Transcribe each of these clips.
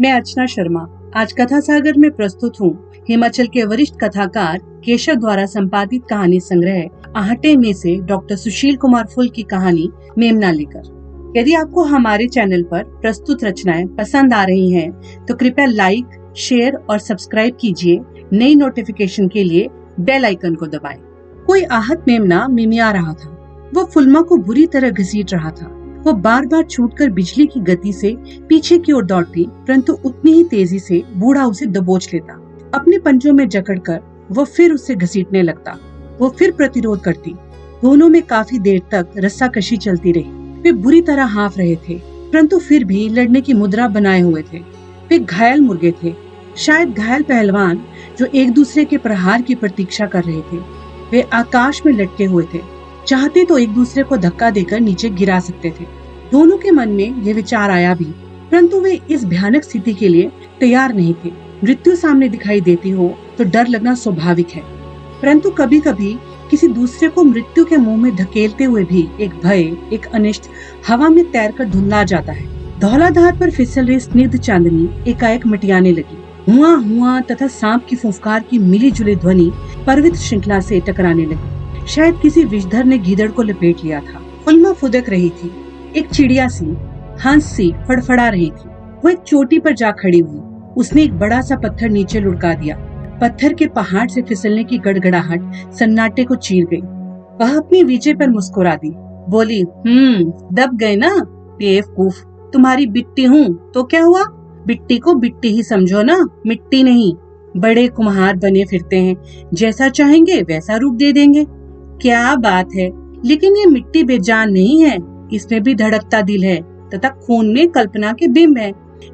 मैं अर्चना शर्मा आज कथा सागर में प्रस्तुत हूँ हिमाचल के वरिष्ठ कथाकार केशव द्वारा संपादित कहानी संग्रह आहटे में से डॉक्टर सुशील कुमार फुल की कहानी मेमना लेकर। यदि आपको हमारे चैनल पर प्रस्तुत रचनाएं पसंद आ रही हैं, तो कृपया लाइक, शेयर और सब्सक्राइब कीजिए। नई नोटिफिकेशन के लिए बेल आइकन को दबाएं। कोई आहत मेमना मिमिया रहा था। वो फुलमा को बुरी तरह घसीट रहा था। वो बार बार छूटकर बिजली की गति से पीछे की ओर दौड़ती, परंतु उतनी ही तेजी से बूढ़ा उसे दबोच लेता। अपने पंजों में जकड़कर वो फिर उसे घसीटने लगता। वो फिर प्रतिरोध करती। दोनों में काफी देर तक रस्साकशी चलती रही। वे बुरी तरह हाँफ रहे थे, परंतु फिर भी लड़ने की मुद्रा बनाए हुए थे। वे घायल मुर्गे थे, शायद घायल पहलवान जो एक दूसरे के प्रहार की प्रतीक्षा कर रहे थे। वे आकाश में लटके हुए थे, चाहते तो एक दूसरे को धक्का देकर नीचे गिरा सकते थे। दोनों के मन में यह विचार आया भी, परंतु वे इस भयानक स्थिति के लिए तैयार नहीं थे। मृत्यु सामने दिखाई देती हो तो डर लगना स्वाभाविक है, परंतु कभी कभी किसी दूसरे को मृत्यु के मुंह में धकेलते हुए भी एक भय, एक अनिष्ट हवा में तैरकर धुंधला जाता है। धौलाधार पर फिसल रही स्निग्ध चांदनी एकाएक मिटियाने लगी। हुआ हुआ तथा सांप की फुफकार की मिली जुली ध्वनि पर्वत श्रृंखला से टकराने लगी। शायद किसी विषधर ने गीदड़ को लपेट लिया था। फुलमा फुदक रही थी। एक चिड़िया सी, हंस सी फड़फड़ा रही थी। वो एक चोटी पर जा खड़ी हुई। उसने एक बड़ा सा पत्थर नीचे लुढ़का दिया। पत्थर के पहाड़ से फिसलने की गड़गड़ाहट सन्नाटे को चीर गई। वह अपनी विजय पर मुस्कुरा दी, बोली, दब गए ना बेवकूफ। तुम्हारी बिट्टी हूँ तो क्या हुआ? बिट्टी को बिट्टी ही समझो ना, मिट्टी नहीं। बड़े कुम्हार बने फिरते हैं, जैसा चाहेंगे वैसा रूप दे देंगे। क्या बात है, लेकिन ये मिट्टी बेजान नहीं है। इसमें भी धड़कता दिल है तथा खून में कल्पना के बिंब है।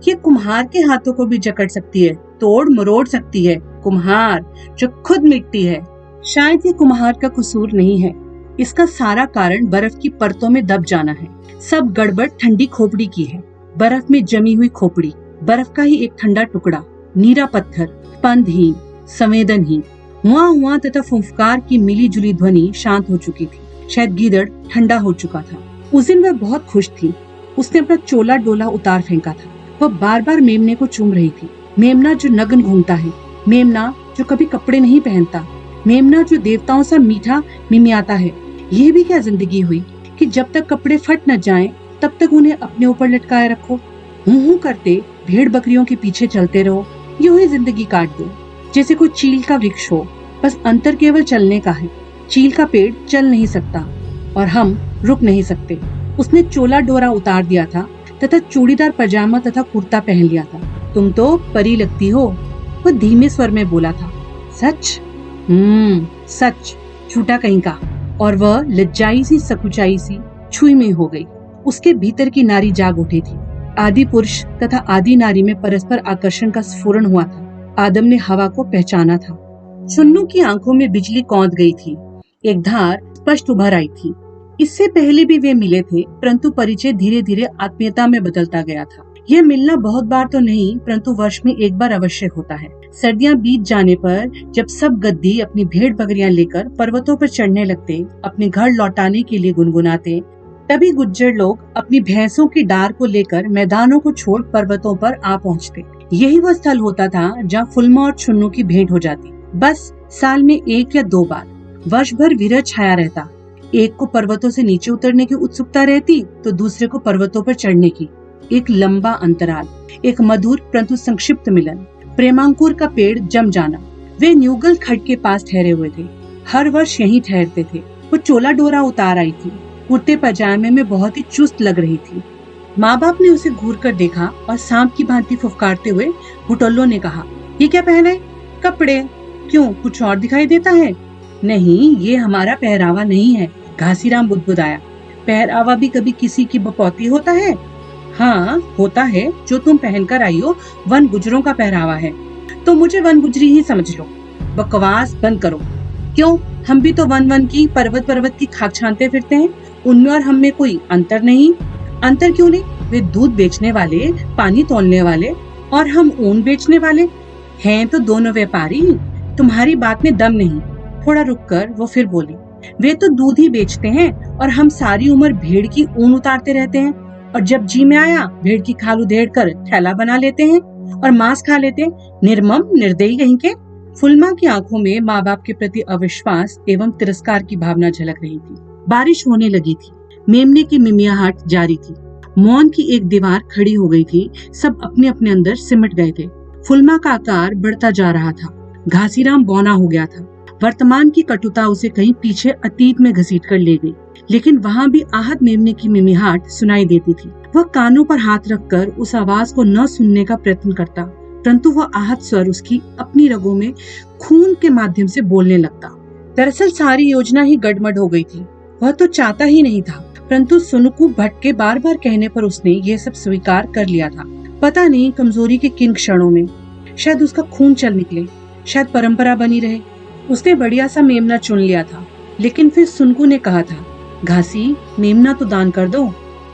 ये कुम्हार के हाथों को भी जकड़ सकती है, तोड़ मरोड़ सकती है। कुम्हार जो खुद मिट्टी है। शायद ये कुम्हार का कसूर नहीं है। इसका सारा कारण बर्फ की परतों में दब जाना है। सब गड़बड़ ठंडी खोपड़ी की है। बर्फ में जमी हुई खोपड़ी, बर्फ का ही एक ठंडा टुकड़ा, नीरा पत्थर, पंधहीन, संवेदनहीन। हुआ तथा फुफकार की मिली जुली ध्वनि शांत हो चुकी थी। शायद गीदड़ ठंडा हो चुका था। उस दिन वह बहुत खुश थी। उसने अपना चोला डोला उतार फेंका था। वह बार बार मेमने को चूम रही थी। मेमना जो नग्न घूमता है, मेमना जो कभी कपड़े नहीं पहनता, मेमना जो देवताओं सा मीठा मिमियाता है। यह भी क्या जिंदगी हुई कि जब तक कपड़े फट न जाएं, तब तक उन्हें अपने ऊपर लटकाए रखो। हूं करते भेड़ बकरियों के पीछे चलते रहो। यूं ही जिंदगी काट दो जैसे कोई चील का वृक्ष हो। बस अंतर केवल चलने का है। चील का पेड़ चल नहीं सकता और हम रुक नहीं सकते। उसने चोला डोरा उतार दिया था तथा चूड़ीदार पजामा तथा कुर्ता पहन लिया था। तुम तो परी लगती हो, वह धीमे स्वर में बोला था। सच? सच, झूठा कहीं का। और वह लज्जाई सी, सकुचाई सी, छुई में हो गई। उसके भीतर की नारी जाग उठी थी। आदि पुरुष तथा आदि नारी में परस्पर आकर्षण का स्फुरण हुआ था। आदम ने हवा को पहचाना था। चुन्नू की आंखों में बिजली कौंध गई थी। एक धार स्पष्ट उभर आई थी। इससे पहले भी वे मिले थे, परंतु परिचय धीरे धीरे आत्मीयता में बदलता गया था। यह मिलना बहुत बार तो नहीं, परंतु वर्ष में एक बार अवश्य होता है। सर्दियां बीत जाने पर जब सब गद्दी अपनी भेड़ बकरियां लेकर पर्वतों पर चढ़ने लगते, अपने घर लौटाने के लिए गुनगुनाते, तभी गुज्जर लोग अपनी भैंसों की डार को लेकर मैदानों को छोड़ पर्वतों पर आ पहुंचते। यही वह स्थल होता था जहाँ फुलमा और चुन्नू की भेंट हो जाती। बस साल में एक या दो बार। वर्ष भर विरह छाया रहता। एक को पर्वतों से नीचे उतरने की उत्सुकता रहती, तो दूसरे को पर्वतों पर चढ़ने की। एक लंबा अंतराल, एक मधुर परंतु संक्षिप्त मिलन, प्रेमांकुर का पेड़ जम जाना। वे न्यूगल खड्ड के पास ठहरे हुए थे। हर वर्ष यहीं ठहरते थे। वो चोला डोरा उतार आई थी। कुर्ते पजामे में बहुत ही चुस्त लग रही थी। माँ बाप ने उसे घूर कर देखा और सांप की भांति फुफकारते हुए भुटोल्लो ने कहा, ये क्या पहने? कपड़े। क्यों, कुछ और दिखाई देता है? नहीं, ये हमारा पहरावा नहीं है। घासीराम बुदबुदाया। पहरावा भी कभी किसी की बपौती होता है? हाँ होता है। जो तुम पहनकर आई हो वन गुजरों का पहरावा है, तो मुझे वन गुजरी ही समझ लो। बकवास बंद करो। क्यों, हम भी तो वन की, पर्वत की खाक छानते फिरते हैं। उनमें और हम में कोई अंतर नहीं। अंतर क्यों नहीं? वे दूध बेचने वाले, पानी तौलने वाले, और हम ऊन बेचने वाले हैं, तो दोनों व्यापारी। तुम्हारी बात में दम नहीं। थोड़ा रुककर वो फिर बोली, वे तो दूध ही बेचते हैं और हम सारी उम्र भेड़ की ऊन उतारते रहते हैं। और जब जी में आया भेड़ की खाल उधेड़ कर थैला बना लेते हैं और मांस खा लेते हैं। निर्मम निर्दयी कहीं के। फुलमा की आंखों में माँ बाप के प्रति अविश्वास एवं तिरस्कार की भावना झलक रही थी। बारिश होने लगी थी। मेमने की मिमियाहट जारी थी। मौन की एक दीवार खड़ी हो गई थी। सब अपने अपने अंदर सिमट गए थे। फुलमा का आकार बढ़ता जा रहा था। घासीराम बौना हो गया था। वर्तमान की कटुता उसे कहीं पीछे अतीत में घसीट कर ले गई, लेकिन वहाँ भी आहत मेमने की मिमिहाट सुनाई देती थी। वह कानों पर हाथ रखकर उस आवाज को न सुनने का प्रयत्न करता, परंतु वह आहत स्वर उसकी अपनी रगों में खून के माध्यम से बोलने लगता। दरअसल सारी योजना ही गड़बड़ हो गई थी। वह तो चाहता ही नहीं था, परंतु सुनुकु भट्ट के बार बार कहने पर उसने ये सब स्वीकार कर लिया था। पता नहीं कमजोरी के किन क्षणों में शायद उसका खून चल निकले, शायद परंपरा बनी रहे। उसने बढ़िया सा मेमना चुन लिया था, लेकिन फिर सुनकू ने कहा था, घासी मेमना तो दान कर दो।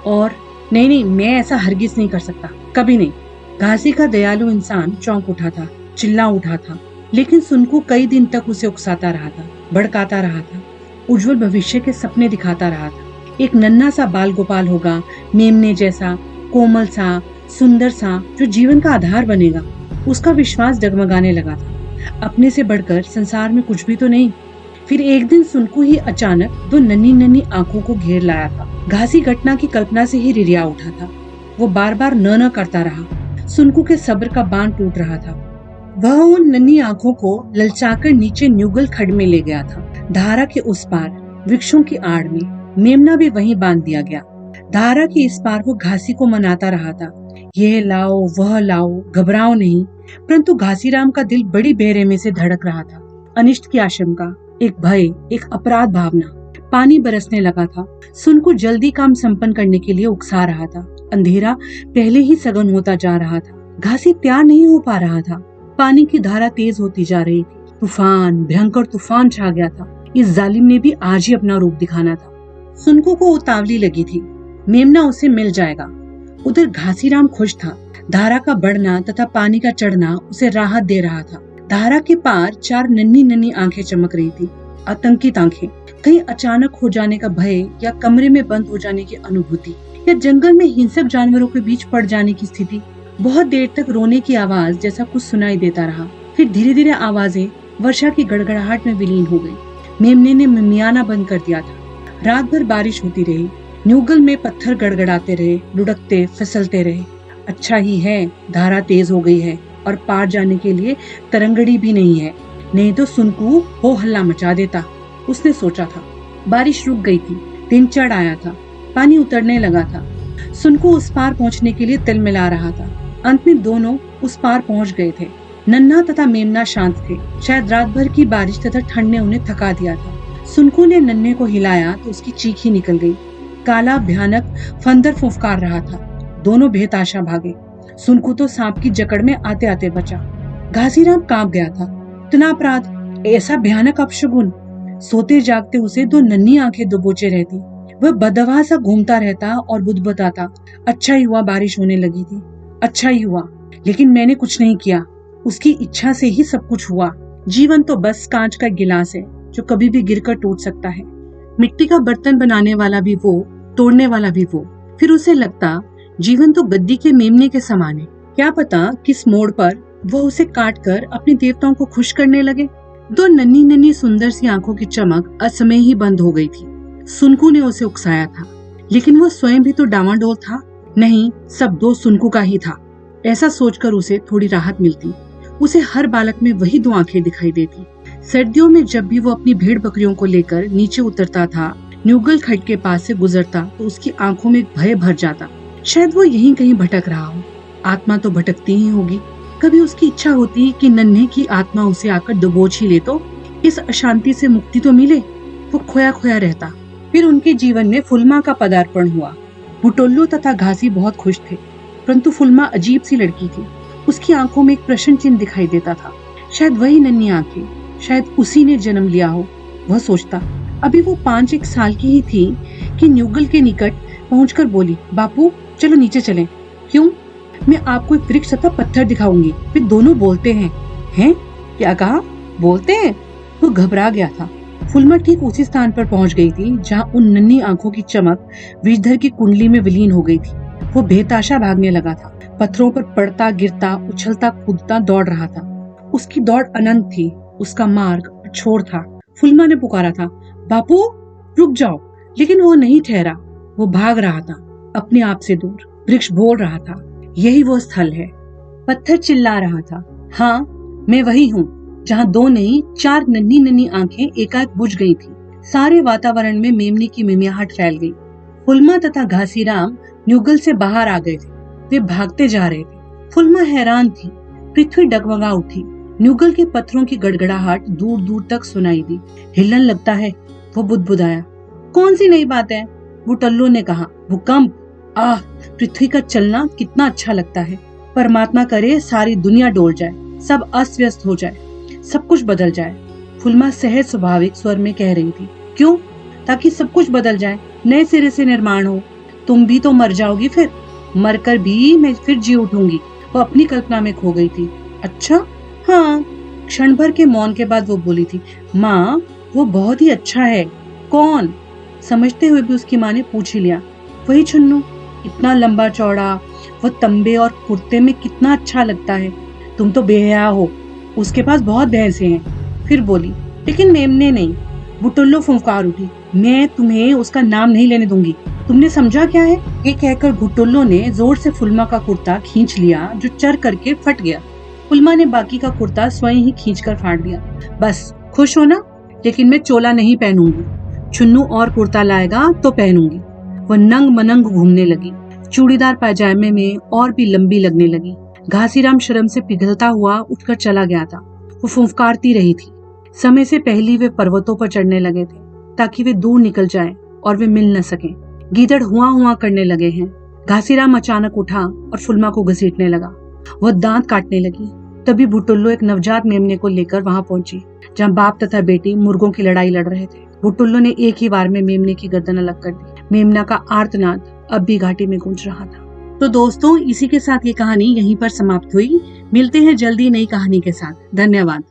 और नहीं, मैं ऐसा हरगिज नहीं कर सकता, कभी नहीं। घासी का दयालु इंसान चौंक उठा था, चिल्ला उठा था, लेकिन सुनकू कई दिन तक उसे उकसाता रहा था, भड़काता रहा था, उज्जवल भविष्य के सपने दिखाता रहा था। एक नन्हा सा बाल गोपाल होगा, मेमने जैसा, कोमल सा, सुंदर सा, जो जीवन का आधार बनेगा। उसका विश्वास डगमगाने लगा था। अपने से बढ़कर संसार में कुछ भी तो नहीं। फिर एक दिन सुनकू ही अचानक दो नन्ही नन्ही आंखों को घेर लाया था। घासी घटना की कल्पना से ही रिरिया उठा था। वो बार बार न करता रहा। सुनकू के सब्र का बांध टूट रहा था। वह उन नन्ही आंखों को ललचाकर नीचे न्यूगल खड्ड में ले गया था। धारा के उस पार वृक्षों की आड़ में मेमना भी वहीं बांध दिया गया। धारा के इस पार वो घासी को मनाता रहा था, ये लाओ वह लाओ, घबराओ नहीं। परंतु घासीराम का दिल बड़ी बेरहमी से धड़क रहा था। अनिष्ट की आशंका, एक भय, एक अपराध भावना। पानी बरसने लगा था। सुनकू जल्दी काम संपन्न करने के लिए उकसा रहा था। अंधेरा पहले ही सघन होता जा रहा था। घासी तैयार नहीं हो पा रहा था। पानी की धारा तेज होती जा रही थी। तूफान, भयंकर तूफान छा गया था। इस जालिम ने भी आज ही अपना रूप दिखाना था। सुनकू को उतावली लगी थी। मेमना उसे मिल जाएगा। उधर घासीराम खुश था। धारा का बढ़ना तथा पानी का चढ़ना उसे राहत दे रहा था। धारा के पार चार नन्ही नन्ही आंखें चमक रही थी, आतंकित आंखें। कहीं अचानक हो जाने का भय, या कमरे में बंद हो जाने की अनुभूति, या जंगल में हिंसक जानवरों के बीच पड़ जाने की स्थिति। बहुत देर तक रोने की आवाज जैसा कुछ सुनाई देता रहा। फिर धीरे धीरे आवाजें वर्षा की गड़गड़ाहट में विलीन हो गई। मेमने ने मिमियाना बंद कर दिया था। रात भर बारिश होती रही। न्यूगल में पत्थर गड़गड़ाते रहे, लुढ़कते फिसलते रहे। अच्छा ही है धारा तेज हो गई है और पार जाने के लिए तरंगड़ी भी नहीं है, नहीं तो सुनकू हो हल्ला मचा देता, उसने सोचा था। बारिश रुक गई थी। दिन चढ़ आया था। पानी उतरने लगा था। सुनकू उस पार पहुंचने के लिए तिल मिला रहा था। अंत में दोनों उस पार पहुंच गए थे। नन्हा तथा मेमना शांत थे। शायद रात भर की बारिश तथा ठंड ने उन्हें थका दिया था। सुनकू ने नन्हे को हिलाया तो उसकी चीख ही निकल गई। काला भयानक फंदर फुफकार रहा था। दोनों बेताशा भागे। सुनकू तो सांप की जकड़ में आते आते बचा। घासीराम कांप गया था। इतना अपराध, ऐसा भयानक अपशगुन। सोते जागते उसे दो नन्ही आंखें दबोचे रहती। वह बदहवा सा घूमता रहता और बुदबुदाता, अच्छा ही हुआ बारिश होने लगी थी, अच्छा ही हुआ, लेकिन मैंने कुछ नहीं किया। उसकी इच्छा से ही सब कुछ हुआ। जीवन तो बस कांच का गिलास है जो कभी भी गिरकर टूट सकता है। मिट्टी का बर्तन बनाने वाला भी वो, तोड़ने वाला भी वो। फिर उसे लगता जीवन तो गद्दी के मेमने के समान है। क्या पता किस मोड़ पर वो उसे काट कर अपने देवताओं को खुश करने लगे। दो नन्ही नन्ही सुंदर सी आंखों की चमक असमय ही बंद हो गई थी। सुनकू ने उसे उकसाया था, लेकिन वो स्वयं भी तो डामाडोल था। नहीं, सब दोष सुनकू का ही था। ऐसा सोचकर उसे थोड़ी राहत मिलती। उसे हर बालक में वही दो आंखें दिखाई देती। सर्दियों में जब भी वो अपनी भेड़ बकरियों को लेकर नीचे उतरता था, न्यूगल खड्ड के पास से गुजरता, तो उसकी आंखों में भय भर जाता। शायद वो यहीं कहीं भटक रहा हो। आत्मा तो भटकती ही होगी। कभी उसकी इच्छा होती कि नन्हे की आत्मा उसे आकर दबोच ही ले, तो इस अशांति से मुक्ति तो मिले। वो खोया खोया रहता। फिर उनके जीवन में फुलमा का पदार्पण हुआ। बुटोल्लू तथा घासी बहुत खुश थे, परंतु फुलमा अजीब सी लड़की थी। उसकी आंखों में एक प्रश्न चिन्ह दिखाई देता था। शायद वही नन्ही आंखें, शायद उसी ने जन्म लिया हो। वह सोचता। अभी वो 5-1 साल की ही थी कि न्यूगल के निकट पहुंचकर बोली, बापू चलो नीचे चलें। क्यों? मैं आपको एक वृक्ष तथा पत्थर दिखाऊंगी। फिर दोनों बोलते हैं। क्या कहा? बोलते हैं? वो घबरा गया था। फुलमा ठीक उसी स्थान पर पहुंच गई थी जहां उन नन्ही आंखों की चमक विषधर की कुंडली में विलीन हो गई थी। वो बेताशा भागने लगा था, पत्थरों पर पड़ता गिरता उछलता कूदता दौड़ रहा था। उसकी दौड़ अनंत थी, उसका मार्ग छोर था। फुलमा ने पुकारा था, बापू रुक जाओ, लेकिन वो नहीं ठहरा। वो भाग रहा था, अपने आप से दूर। वृक्ष बोल रहा था, यही वो स्थल है। पत्थर चिल्ला रहा था, हाँ मैं वही हूँ जहाँ 2 नहीं 4 नन्ही नन्ही आंखें एकाएक बुझ गई थी। सारे वातावरण में मेमने की मिमियाहट फैल गई। फुलमा तथा घासीराम न्यूगल से बाहर आ गए थे। वे भागते जा रहे थे। फुलमा हैरान थी। पृथ्वी डगमगा उठी। न्यूगल के पत्थरों की गड़गड़ाहट दूर दूर तक सुनाई दी। हिलन लगता है, वो बुदबुदाया। कौन सी नई बात है? बुटल्लो ने कहा। भूकंप। आह, पृथ्वी का चलना कितना अच्छा लगता है। परमात्मा करे सारी दुनिया डोल जाए, सब अस्त व्यस्त हो जाए, सब कुछ बदल जाए। फुलमा सहज स्वाभाविक स्वर में कह रही थी। क्यों? ताकि सब कुछ बदल जाए, नए सिरे से निर्माण हो। तुम भी तो मर जाओगी, फिर मरकर भी मैं फिर जी उठूंगी। वो अपनी कल्पना में खो गई थी। अच्छा? हाँ। क्षण भर के मौन के बाद वो बोली थी, माँ वो बहुत ही अच्छा है। कौन? समझते हुए भी उसकी माँ ने पूछ ही लिया। वही छुन्नू, इतना लंबा चौड़ा, वो तंबे और कुर्ते में कितना अच्छा लगता है। तुम तो बेहया हो, उसके पास बहुत भैंसे हैं। फिर बोली, लेकिन मेमने नहीं। बुटुल्लो फुंकार उठी, मैं तुम्हें उसका नाम नहीं लेने दूंगी। तुमने समझा क्या है? ये कहकर बुटुल्लो ने जोर से फुलमा का कुर्ता खींच लिया, जो चर करके फट गया। फुलमा ने बाकी का कुर्ता स्वयं ही खींचकर फाड़ दिया। बस खुश हो ना? लेकिन मैं चोला नहीं पहनूंगी। छुन्नू और कुर्ता लाएगा तो पहनूंगी। वह नंग मनंग घूमने लगी। चूड़ीदार पायजामे में और भी लंबी लगने लगी। घासीराम शर्म से पिघलता हुआ उठकर चला गया था। वो फुंफकारती रही थी। समय से पहले वे पर्वतों पर चढ़ने लगे थे, ताकि वे दूर निकल जाएं और वे मिल न सकें। गीदड़ हुआ हुआ करने लगे हैं। घासीराम अचानक उठा और फुलमा को घसीटने लगा। वह दांत काटने लगी। तभी बुटुल्लो एक नवजात मेमने को लेकर वहां पहुंची, जहां बाप तथा बेटी मुर्गों की लड़ाई लड़ रहे थे। बुटुल्लो ने एक ही बार में मेमने की गर्दन अलग कर दी। मेमना का आर्तनाद अब भी घाटी में गूंज रहा था। तो दोस्तों, इसी के साथ ये कहानी यहीं पर समाप्त हुई। मिलते हैं जल्दी नई कहानी के साथ। धन्यवाद।